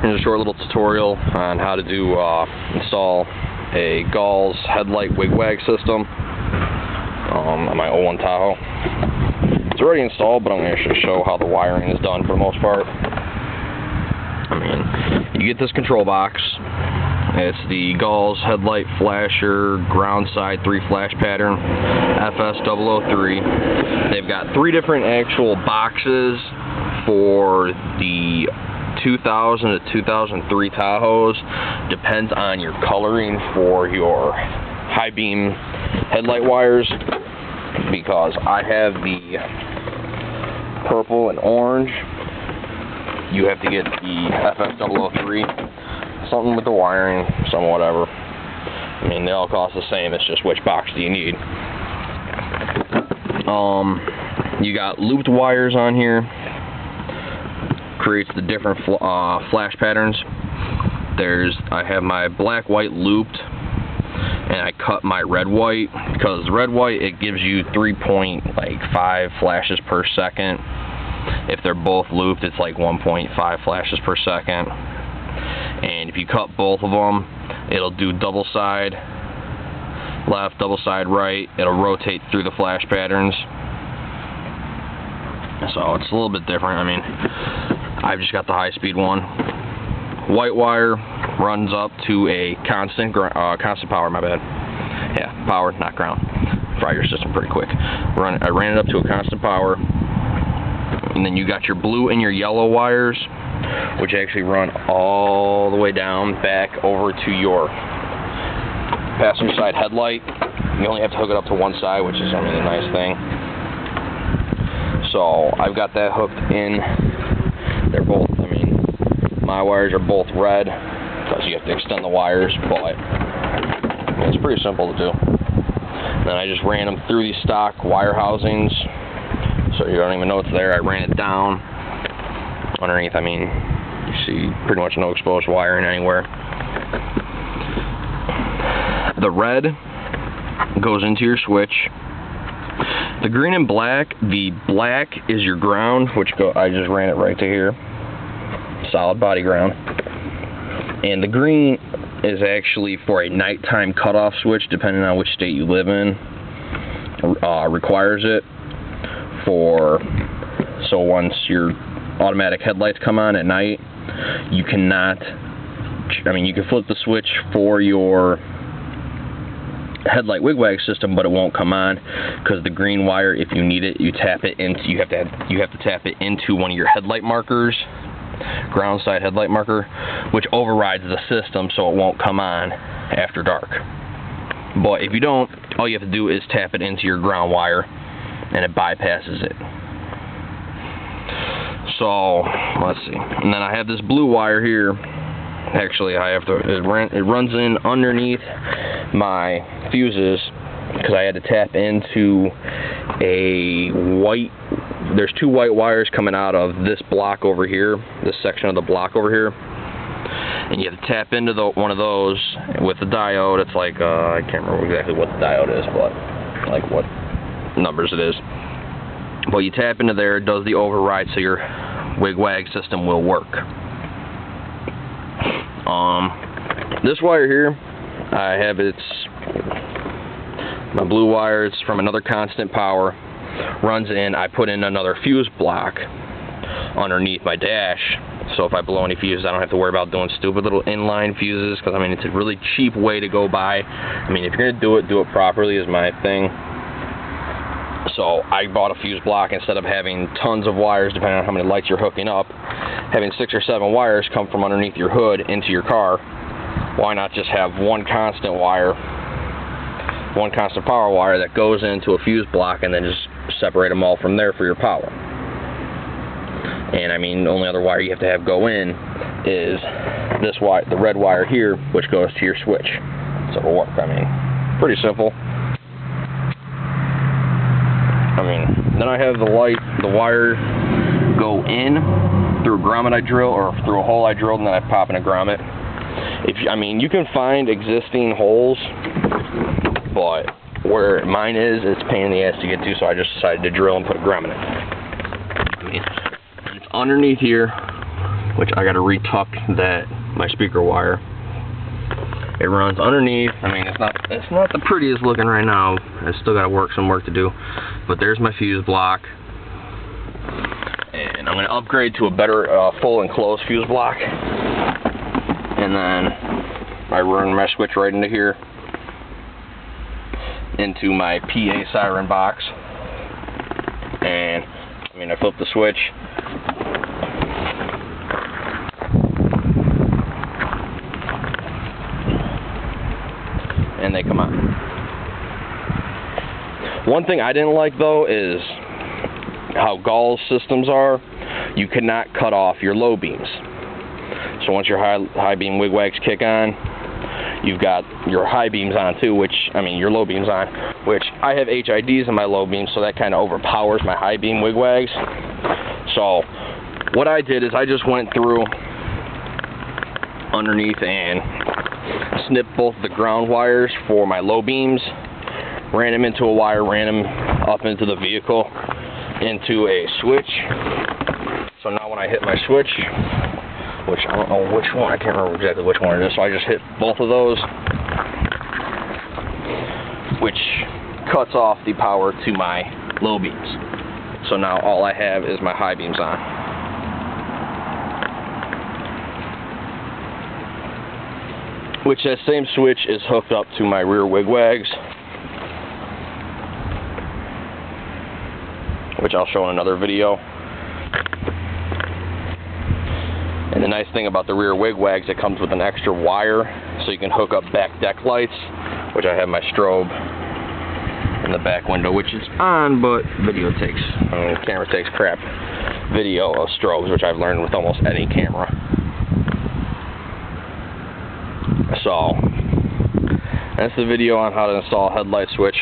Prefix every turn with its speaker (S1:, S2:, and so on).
S1: Here's a short little tutorial on how to install a Gauss headlight wig-wag system on my 01 Tahoe. It's already installed, but I'm going to actually show how the wiring is done for the most part. I mean, you get this control box. It's the Gauss headlight flasher ground side 3 flash pattern FS003. They've got 3 different actual boxes for the 2000 to 2003 Tahoes. Depends on your coloring for your high beam headlight wires, because I have the purple and orange. You have to get the FS003. Something with the wiring, some whatever. I mean, they all cost the same. It's just which box do you need. You got looped wires on here. Creates the different flash patterns. I have my black white looped, and I cut my red white, because red white, it gives you 3.5 flashes per second. If they're both looped, it's like 1.5 flashes per second. And if you cut both of them, it'll do double side left, double side right. It'll rotate through the flash patterns. So it's a little bit different. I mean, I've just got the high speed one. White wire runs up to a constant power, my bad. Yeah, power, not ground. Fry your system pretty quick. I ran it up to a constant power. And then you got your blue and your yellow wires, which actually run all the way down back over to your passenger side headlight. You only have to hook it up to one side, which is, I mean, a nice thing. So I've got that hooked in. They're both, I mean, my wires are both red, because you have to extend the wires, but I mean, it's pretty simple to do. Then I just ran them through these stock wire housings, so you don't even know it's there. I ran it down underneath. I mean, you see pretty much no exposed wiring anywhere. The red goes into your switch. The green and black, the black is your ground, I just ran it right to here. Solid body ground. And the green is actually for a nighttime cutoff switch, depending on which state you live in. Requires it so once your automatic headlights come on at night, you cannot, I mean, you can flip the switch for your headlight wigwag system, but it won't come on, because the green wire, if you need it, you have to tap it into one of your headlight markers, ground side headlight marker, which overrides the system, so it won't come on after dark. But if you don't, all you have to do is tap it into your ground wire, and it bypasses it. So let's see. And then I have this blue wire here. Actually, it runs in underneath my fuses, because I had to tap into a white. There's 2 white wires coming out of this block over here, this section of the block over here, and you have to tap into one of those with the diode. It's like I can't remember exactly what the diode is, but like what numbers it is. But you tap into there, it does the override, so your wig-wag system will work. This wire here, I have my blue wire. It's from another constant power. Runs in. I put in another fuse block underneath my dash, so if I blow any fuses, I don't have to worry about doing stupid little inline fuses, because I mean, it's a really cheap way to go by. I mean, if you're gonna do it properly is my thing. So I bought a fuse block instead of having tons of wires, depending on how many lights you're hooking up. Having 6 or 7 wires come from underneath your hood into your car. Why not just have one constant wire, one constant power wire that goes into a fuse block, and then just separate them all from there for your power. And I mean, the only other wire you have to have go in is this wire, the red wire here, which goes to your switch. So it'll work. I mean, pretty simple. I mean, then I have the wire go in through a grommet I drill, or through a hole I drilled, and then I pop in a grommet. I mean, you can find existing holes, but where mine is, it's a pain in the ass to get to, so I just decided to drill and put a grommet in. I mean, it's underneath here, which I got to retuck my speaker wire. It runs underneath. I mean, it's not the prettiest looking right now. I still got some work to do. But there's my fuse block. And I'm going to upgrade to a better full enclosed fuse block. And then I run my switch right into here, into my PA siren box. And I flip the switch. And they come on. One thing I didn't like though is how Gall's systems are. You cannot cut off your low beams. So once your high beam wigwags kick on, you've got your high beams on too, your low beams on, which I have HIDs in my low beams, so that kind of overpowers my high beam wigwags. So what I did is I just went through underneath and snipped both the ground wires for my low beams, ran them into a wire, ran them up into the vehicle, into a switch. So now when I hit my switch, which I don't know which one, I can't remember exactly which one it is, so I just hit both of those, which cuts off the power to my low beams. So now all I have is my high beams on. Which that same switch is hooked up to my rear wigwags, which I'll show in another video. And the nice thing about the rear wigwags, it comes with an extra wire, so you can hook up back deck lights, which I have my strobe in the back window, which is on, but camera takes crap video of strobes, which I've learned with almost any camera. So that's the video on how to install a headlight switch.